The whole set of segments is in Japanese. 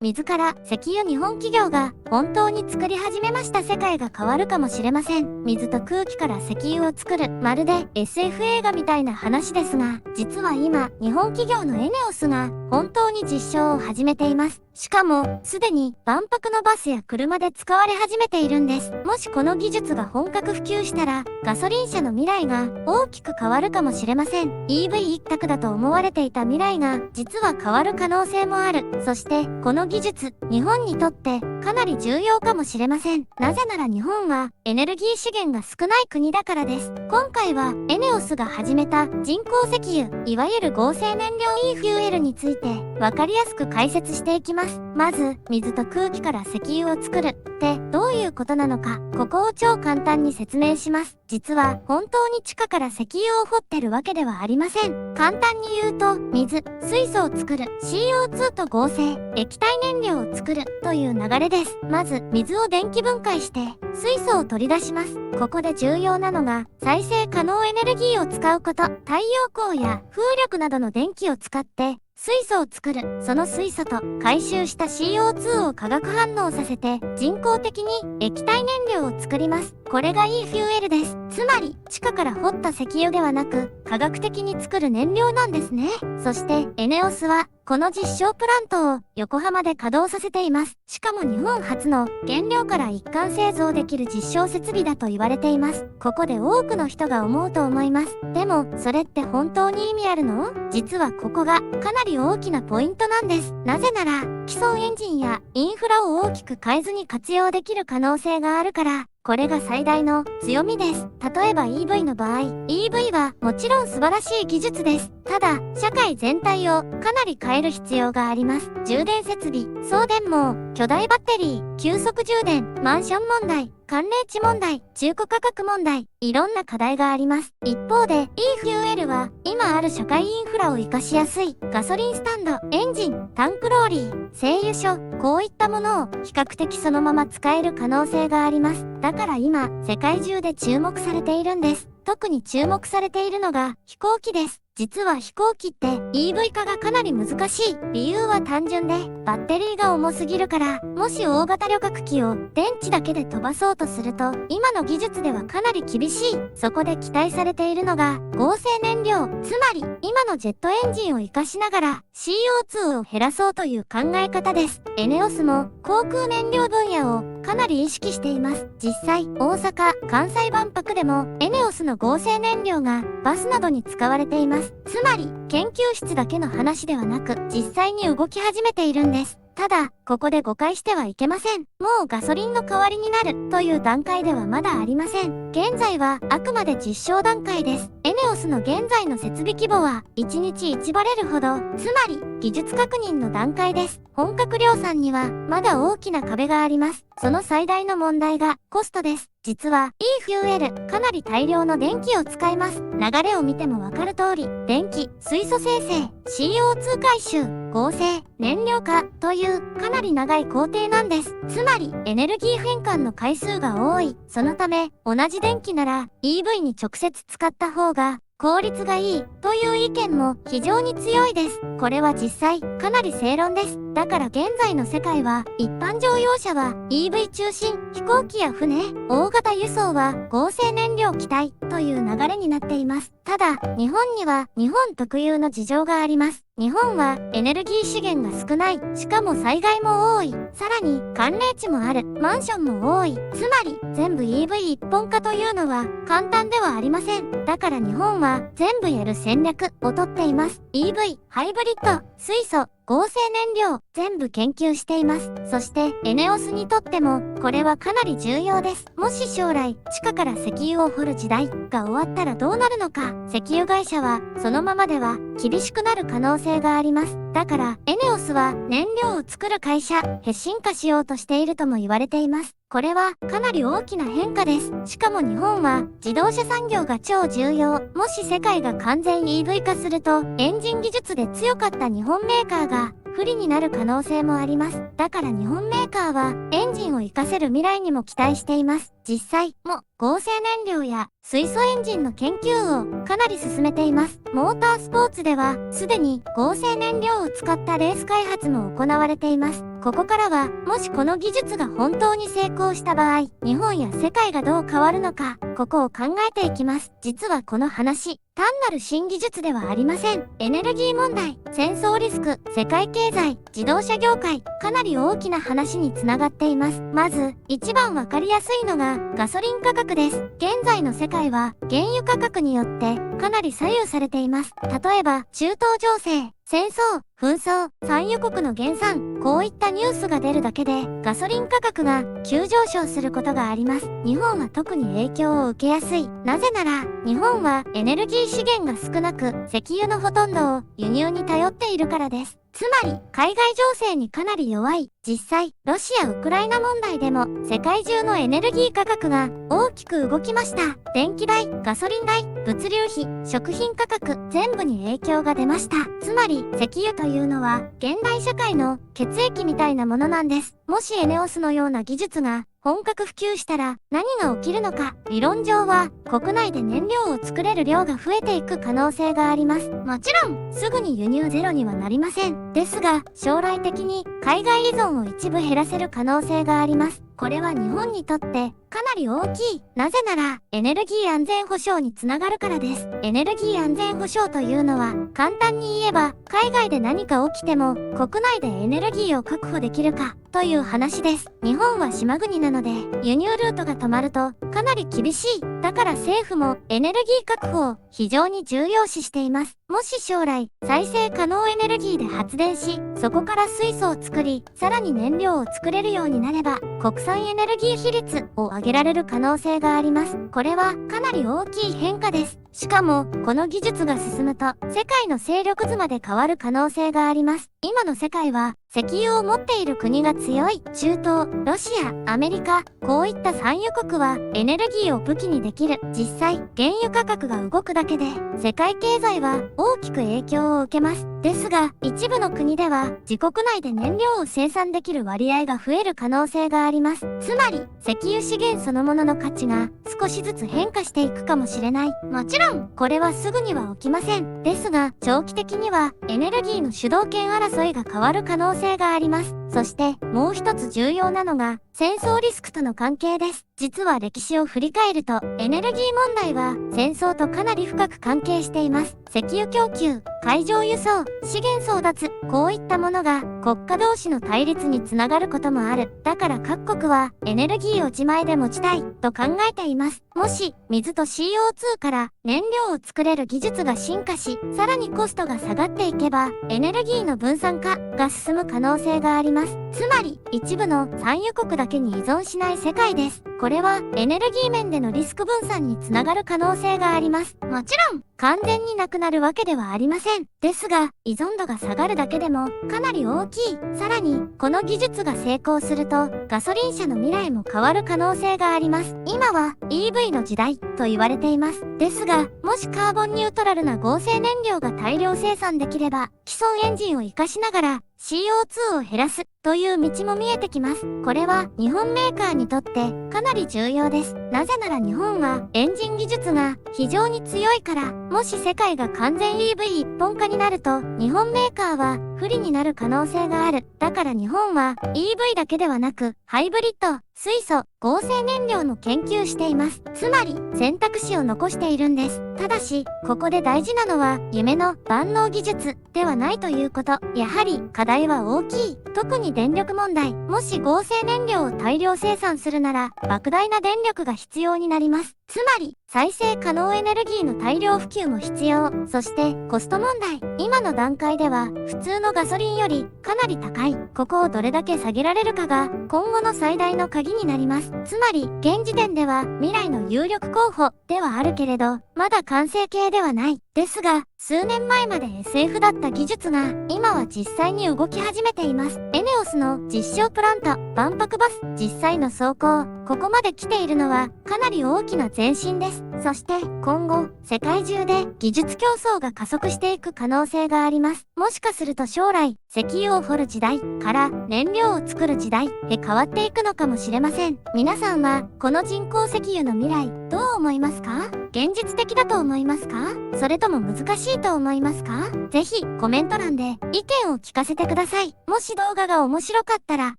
水から石油日本企業が本当に作り始めました。世界が変わるかもしれません。水と空気から石油を作る。まるで SF 映画みたいな話ですが、実は今、日本企業のエネオスが本当に実証を始めています。しかも、すでに万博のバスや車で使われ始めているんです。もしこの技術が本格普及したら、ガソリン車の未来が大きく変わるかもしれません。EV 一択だと思われていた未来が、実は変わる可能性もある。そして、この技術、日本にとってかなり重要かもしれません。なぜなら日本はエネルギー資源が少ない国だからです。今回はエネオスが始めた人工石油、いわゆる合成燃料 e フューエルについてわかりやすく解説していきます。まず、水と空気から石油を作るってどういうことなのか、ここを超簡単に説明します。実は本当に地下から石油を掘ってるわけではありません。簡単に言うと、水、水素を作る、CO2 と合成、液体燃料を作るという流れです。まず、水を電気分解して、水素を取り出します。ここで重要なのが、再生可能エネルギーを使うこと。太陽光や風力などの電気を使って、水素を作る。その水素と回収した CO2 を化学反応させて人工的に液体燃料を作ります。これが e フューエルです。つまり地下から掘った石油ではなく化学的に作る燃料なんですね。そしてエネオスはこの実証プラントを横浜で稼働させています。しかも日本初の原料から一貫製造できる実証設備だと言われています。ここで多くの人が思うと思います。でもそれって本当に意味あるの？実はここがかなり大きなポイントなんです。なぜなら既存エンジンやインフラを大きく変えずに活用できる可能性があるから。これが最大の強みです。例えば EV の場合、EV はもちろん素晴らしい技術です。ただ、社会全体をかなり変える必要があります。充電設備、送電網、巨大バッテリー、急速充電、マンション問題、寒冷地問題、中古価格問題、いろんな課題があります。一方で e フューエルは今ある社会インフラを活かしやすいガソリンスタンド、エンジン、タンクローリー、製油所、こういったものを比較的そのまま使える可能性があります。だから今、世界中で注目されているんです。特に注目されているのが飛行機です。実は飛行機って EV 化がかなり難しい。理由は単純で、バッテリーが重すぎるから、もし大型旅客機を電池だけで飛ばそうとすると、今の技術ではかなり厳しい。そこで期待されているのが、合成燃料、つまり今のジェットエンジンを活かしながら CO2 を減らそうという考え方です。エネオスも航空燃料分野をかなり意識しています。実際、大阪・関西万博でもエネオスの合成燃料がバスなどに使われています。つまり、研究室だけの話ではなく、実際に動き始めているんです。ただ、ここで誤解してはいけません。もうガソリンの代わりになるという段階ではまだありません。現在はあくまで実証段階です。エネオスの現在の設備規模は1日1バレルほど、つまり技術確認の段階です。本格量産にはまだ大きな壁があります。その最大の問題がコストです。実は e フューエル、かなり大量の電気を使います。流れを見てもわかる通り、電気、水素生成、CO2 回収、合成、燃料化というかなり長い工程なんです。つまりエネルギー変換の回数が多い。そのため同じ電気なら EV に直接使った方が効率がいいという意見も非常に強いです。これは実際かなり正論です。だから現在の世界は一般乗用車は EV 中心、飛行機や船、大型輸送は合成燃料気体という流れになっています。ただ、日本には日本特有の事情があります。日本はエネルギー資源が少ない。しかも災害も多い。さらに寒冷地もある。マンションも多い。つまり全部 EV 一本化というのは簡単ではありません。だから日本は全部やる戦略をとっています。EV、ハイブリッド、水素、合成燃料、全部研究しています。そして、エネオスにとっても、これはかなり重要です。もし将来、地下から石油を掘る時代が終わったらどうなるのか、石油会社は、そのままでは、厳しくなる可能性があります。だから、エネオスは、燃料を作る会社へ進化しようとしているとも言われています。これはかなり大きな変化です。しかも日本は自動車産業が超重要。もし世界が完全 EV 化すると、エンジン技術で強かった日本メーカーが不利になる可能性もあります。だから日本メーカーはエンジンを活かせる未来にも期待しています。実際も合成燃料や水素エンジンの研究をかなり進めています。モータースポーツではすでに合成燃料を使ったレース開発も行われています。ここからは、もしこの技術が本当に成功した場合、日本や世界がどう変わるのか、ここを考えていきます。実はこの話、単なる新技術ではありません。エネルギー問題、戦争リスク、世界経済、自動車業界、かなり大きな話につながっています。まず、一番わかりやすいのがガソリン価格です。現在の世界は原油価格によってかなり左右されています。例えば、中東情勢、戦争、紛争、産油国の減産、こういったニュースが出るだけでガソリン価格が急上昇することがあります。日本は特に影響を受けやすい。なぜなら、日本はエネルギー資源が少なく、石油のほとんどを輸入に頼っているからです。つまり、海外情勢にかなり弱い。実際、ロシア・ウクライナ問題でも、世界中のエネルギー価格が大きく動きました。電気代、ガソリン代、物流費、食品価格、全部に影響が出ました。つまり、石油というのは、現代社会の血液みたいなものなんです。もしエネオスのような技術が本格普及したら何が起きるのか。理論上は国内で燃料を作れる量が増えていく可能性があります。もちろんすぐに輸入ゼロにはなりません。ですが将来的に海外依存を一部減らせる可能性があります。これは日本にとってかなり大きい。なぜならエネルギー安全保障につながるからです。エネルギー安全保障というのは簡単に言えば海外で何か起きても国内でエネルギーを確保できるかという話です。日本は島国なので輸入ルートが止まるとかなり厳しい。だから政府もエネルギー確保を非常に重要視しています。もし将来再生可能エネルギーで発電し、そこから水素を作り、さらに燃料を作れるようになれば国産エネルギー比率を上げられる可能性があります。これはかなり大きい変化です。しかも、この技術が進むと、世界の勢力図まで変わる可能性があります。今の世界は、石油を持っている国が強い中東、ロシア、アメリカ、こういった産油国はエネルギーを武器にできる。実際、原油価格が動くだけで、世界経済は大きく影響を受けます。ですが、一部の国では自国内で燃料を生産できる割合が増える可能性があります。つまり、石油資源そのものの価値が少しずつ変化していくかもしれない。もちろん、これはすぐには起きません。ですが、長期的にはエネルギーの主導権争いが変わる可能性があります。そして、もう一つ重要なのが、戦争リスクとの関係です。実は歴史を振り返ると、エネルギー問題は戦争とかなり深く関係しています。石油供給、海上輸送、資源争奪、こういったものが国家同士の対立につながることもある。だから各国はエネルギーを自前で持ちたいと考えています。もし、水と CO2 から燃料を作れる技術が進化し、さらにコストが下がっていけば、エネルギーの分散化が進む可能性があります。つまり、一部の産油国だけに依存しない世界です。これはエネルギー面でのリスク分散につながる可能性があります。もちろん、完全になくなるわけではありません。ですが、依存度が下がるだけでもかなり大きい。さらに、この技術が成功すると、ガソリン車の未来も変わる可能性があります。今は EV の時代と言われています。ですが、もしカーボンニュートラルな合成燃料が大量生産できれば、既存エンジンを活かしながら CO2 を減らすという道も見えてきます。これは日本メーカーにとってかなり重要です。なぜなら日本はエンジン技術が非常に強いから、もし世界が完全 EV 一本化になると、日本メーカーは不利になる可能性がある。だから日本は EV だけではなく、ハイブリッド、水素、合成燃料の研究しています。つまり、選択肢を残しているんです。ただし、ここで大事なのは、夢の万能技術ではないということ。やはり、課題は大きい。特に電力問題。もし合成燃料を大量生産するなら、莫大な電力が必要になります。つまり、再生可能エネルギーの大量普及も必要。そして、コスト問題。今の段階では、普通のガソリンよりかなり高い。ここをどれだけ下げられるかが、今後の最大の鍵になります。つまり、現時点では未来の有力候補ではあるけれど、まだ完成形ではない。ですが、数年前まで SF だった技術が、今は実際に動き始めています。エネオスの実証プラント、万博バス、実際の走行、ここまで来ているのは、かなり大きな前進です。そして、今後、世界中で技術競争が加速していく可能性があります。もしかすると将来、石油を掘る時代から燃料を作る時代へ変わっていくのかもしれません。皆さんは、この人工石油の未来、どう思いますか？現実的だと思いますか？それとも難しいと思いますか？ぜひコメント欄で意見を聞かせてください。もし動画が面白かったら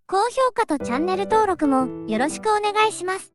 高評価とチャンネル登録もよろしくお願いします。